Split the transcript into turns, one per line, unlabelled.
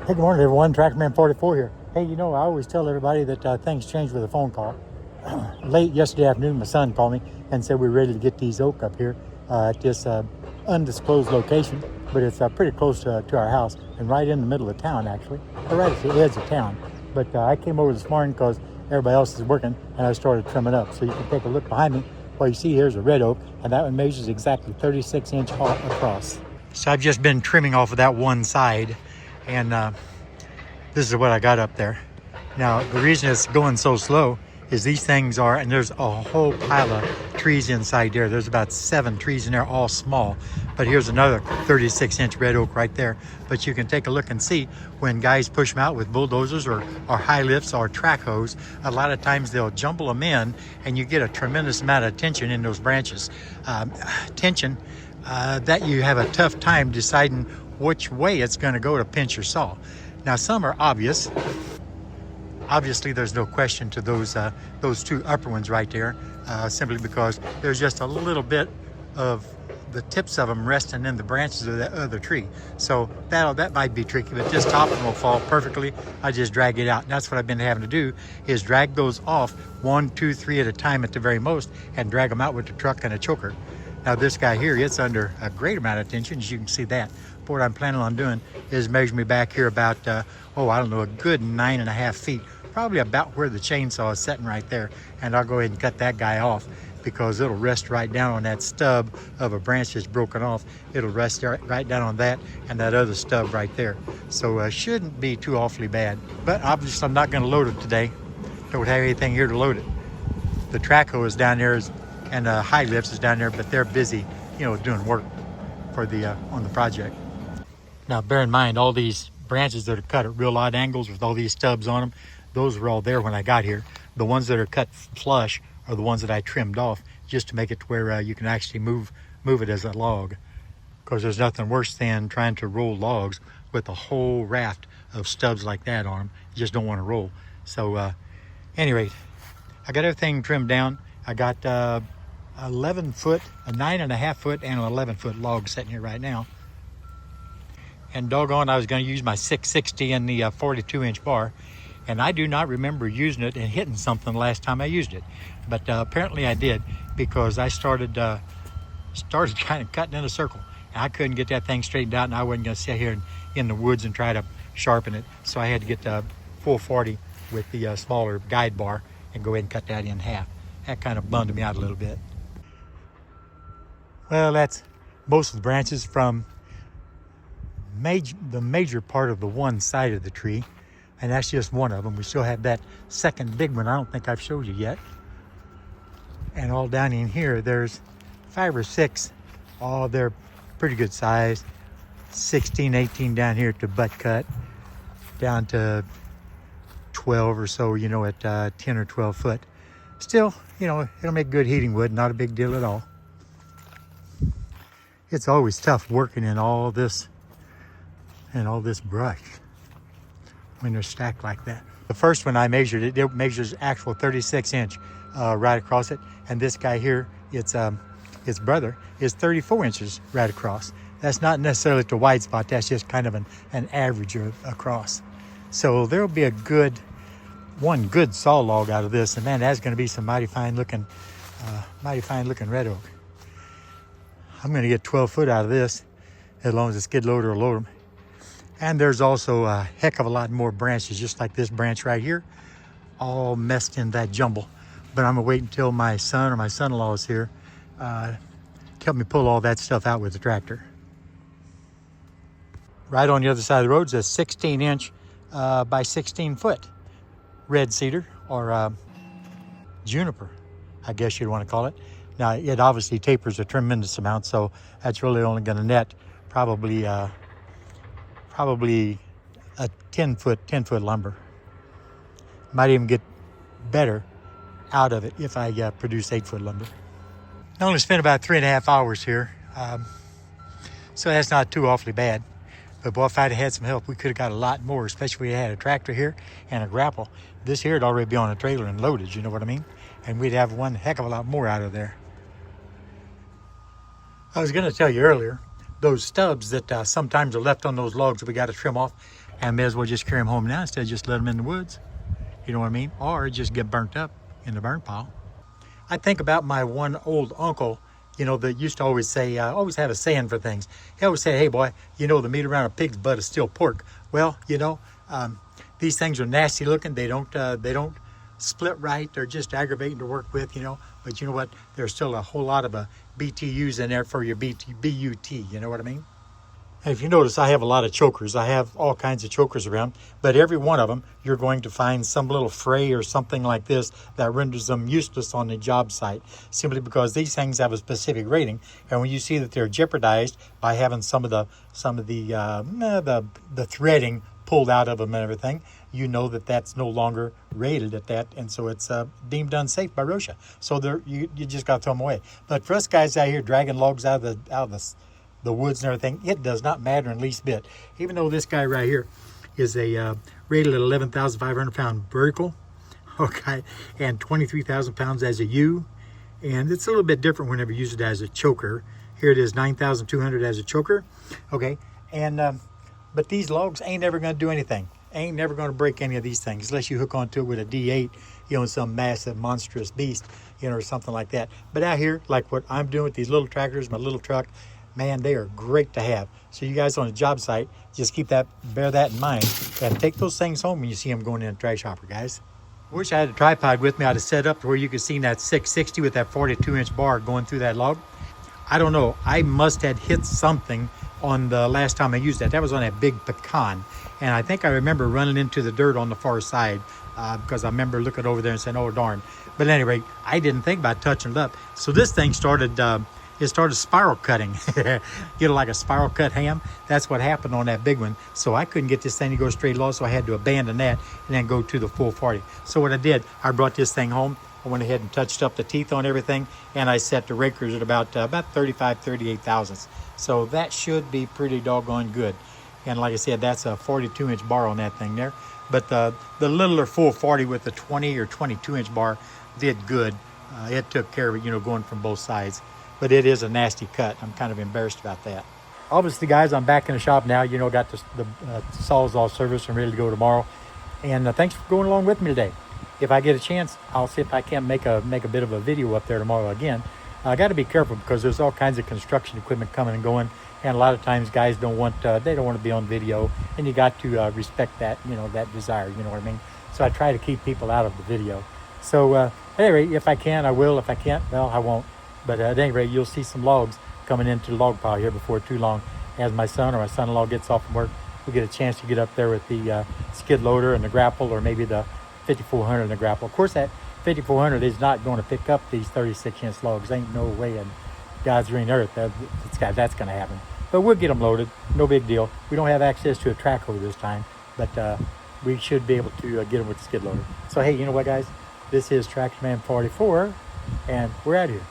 Hey, good morning, everyone. Tractorman 44 here. Hey, I always tell everybody that things change with a phone call. Late yesterday afternoon, my son called me and said we're ready to get these oak up here at this undisclosed location, but it's pretty close to our house and right in the middle of town, actually, or right at the edge of town. But I came over this morning because everybody else is working, and I started trimming up. So you can take a look behind me. What you see here is a red oak, and that one measures exactly 36 inch across. So I've just been trimming off of that one side, and this is what I got up there. Now, the reason it's going so slow is these things are, and there's a whole pile of trees inside there. There's about 7 trees in there, all small. But here's another 36 inch red oak right there. But you can take a look and see when guys push them out with bulldozers or high lifts or track hoes, a lot of times they'll jumble them in and you get a tremendous amount of tension in those branches. Tension that you have a tough time deciding which way it's gonna go to pinch your saw. Now, some are obvious. Obviously, there's no question to those 2 upper ones right there, simply because there's just a little bit of the tips of them resting in the branches of that other tree. So that might be tricky, but this top one will fall perfectly. I just drag it out. And that's what I've been having to do, is drag those off 1, 2, 3 at a time at the very most, and drag them out with the truck and a choker. Now this guy here, it's under a great amount of tension, as you can see that. But what I'm planning on doing is measure me back here about, I don't know, a good 9.5 feet, probably about where the chainsaw is sitting right there. And I'll go ahead and cut that guy off because it'll rest right down on that stub of a branch that's broken off. It'll rest right down on that and that other stub right there. So shouldn't be too awfully bad. But obviously I'm not gonna load it today. Don't have anything here to load it. The track hoe is down there, and high lifts is down there, but they're busy, doing work for the on the project. Now, bear in mind, all these branches that are cut at real odd angles with all these stubs on them, those were all there when I got here. The ones that are cut flush are the ones that I trimmed off just to make it to where you can actually move it as a log. Because there's nothing worse than trying to roll logs with a whole raft of stubs like that on them. You just don't want to roll. So, anyway, I got everything trimmed down. I got 11 foot, a 9.5 foot, and an 11 foot log sitting here right now. And doggone, I was going to use my 660 and the 42 inch bar, and I do not remember using it and hitting something last time I used it. But apparently I did, because I started kind of cutting in a circle. And I couldn't get that thing straightened out, and I wasn't going to sit here in the woods and try to sharpen it. So I had to get the full 40 with the smaller guide bar and go ahead and cut that in half. That kind of bummed me out a little bit. Well, that's most of the branches from the major part of the one side of the tree, and that's just one of them. We still have that second big one I don't think I've showed you yet. And all down in here, there's 5 or 6. Oh, they're pretty good size. 16, 18 down here to butt cut, down to 12 or so, at 10 or 12 foot. Still, it'll make good heating wood, not a big deal at all. It's always tough working in all this brush when they're stacked like that. The first one I measured, it measures actual 36 inch right across it. And this guy here, its brother, is 34 inches right across. That's not necessarily the wide spot, that's just kind of an average across. So there'll be one good saw log out of this, and man, that's gonna be some mighty fine looking red oak. I'm gonna get 12 foot out of this, as long as a skid loader will load them. And there's also a heck of a lot more branches, just like this branch right here, all messed in that jumble. But I'm gonna wait until my son or my son-in-law is here to help me pull all that stuff out with the tractor. Right on the other side of the road is a 16 inch by 16 foot red cedar, or juniper, I guess you'd want to call it. Now, it obviously tapers a tremendous amount, so that's really only gonna net probably a 10 foot lumber. Might even get better out of it if I produce 8 foot lumber. I only spent about 3.5 hours here, so that's not too awfully bad. But boy, if I'd had some help, we could have got a lot more, especially if we had a tractor here and a grapple. This here would already be on a trailer and loaded, you know what I mean? And we'd have one heck of a lot more out of there. I was gonna tell you earlier, those stubs that sometimes are left on those logs that we got to trim off, and may as well just carry them home now instead of just let them in the woods. You know what I mean? Or just get burnt up in the burn pile. I think about my one old uncle, you know, that used to always say, always had a saying for things. He always said, hey boy, you know, the meat around a pig's butt is still pork. Well, you know, these things are nasty looking. They don't split right. They're just aggravating to work with, you know. But you know what? There's still a whole lot of BTUs in there for your BUT. You know what I mean? And if you notice, I have a lot of chokers. I have all kinds of chokers around, but every one of them, you're going to find some little fray or something like this that renders them useless on the job site, simply because these things have a specific rating. And when you see that they're jeopardized by having some of the threading pulled out of them and everything, you know that that's no longer rated at that, and so it's deemed unsafe by ROSHA. So you just got to throw them away. But for us guys out here dragging logs out of the woods and everything, it does not matter in the least bit. Even though this guy right here is a rated at 11,500 pound vertical, okay, and 23,000 pounds as a U, and it's a little bit different whenever you use it as a choker. Here it is 9,200 as a choker, okay, and but these logs ain't ever going to do anything. Ain't never going to break any of these things unless you hook onto it with a D8, you know, some massive monstrous beast, you know, or something like that. But out here, like what I'm doing with these little tractors, my little truck, man, they are great to have. So you guys on a job site, just bear that in mind, and take those things home when you see them going in a trash hopper, guys. Wish I had a tripod with me. I'd have set up to where you could see that 660 with that 42-inch bar going through that log. I don't know. I must have hit something on the last time I used that. That was on that big pecan. And I think I remember running into the dirt on the far side because I remember looking over there and saying, oh, darn. But anyway, I didn't think about touching it up. So this thing started spiral cutting. You know, like a spiral cut ham. That's what happened on that big one. So I couldn't get this thing to go straight along, so I had to abandon that and then go to the full 40. So what I did, I brought this thing home. I went ahead and touched up the teeth on everything, and I set the rakers at about 35, 38 thousandths. So that should be pretty doggone good. And like I said, that's a 42-inch bar on that thing there. But the littler full 40 with the 20 or 22-inch bar did good. It took care of it, you know, going from both sides. But it is a nasty cut. I'm kind of embarrassed about that. Obviously, guys, I'm back in the shop now. You know, got the saws all serviced and ready to go tomorrow. And thanks for going along with me today. If I get a chance, I'll see if I can't make a bit of a video up there tomorrow again. I got to be careful because there's all kinds of construction equipment coming and going, and a lot of times guys don't want to be on video, and you got to respect that, you know, that desire. You know what I mean? So I try to keep people out of the video. So at any rate, if I can, I will. If I can't, well, I won't. But at any rate, you'll see some logs coming into the log pile here before too long. As my son or my son-in-law gets off from work, we get a chance to get up there with the skid loader and the grapple, or maybe the 5400 and the grapple. Of course, that 5400 is not going to pick up these 36-inch logs. Ain't no way in God's green earth that's going to happen. But we'll get them loaded. No big deal. We don't have access to a track hoe this time, but we should be able to get them with the skid loader. So, hey, you know what, guys? This is Tractor Man 44, and we're out of here.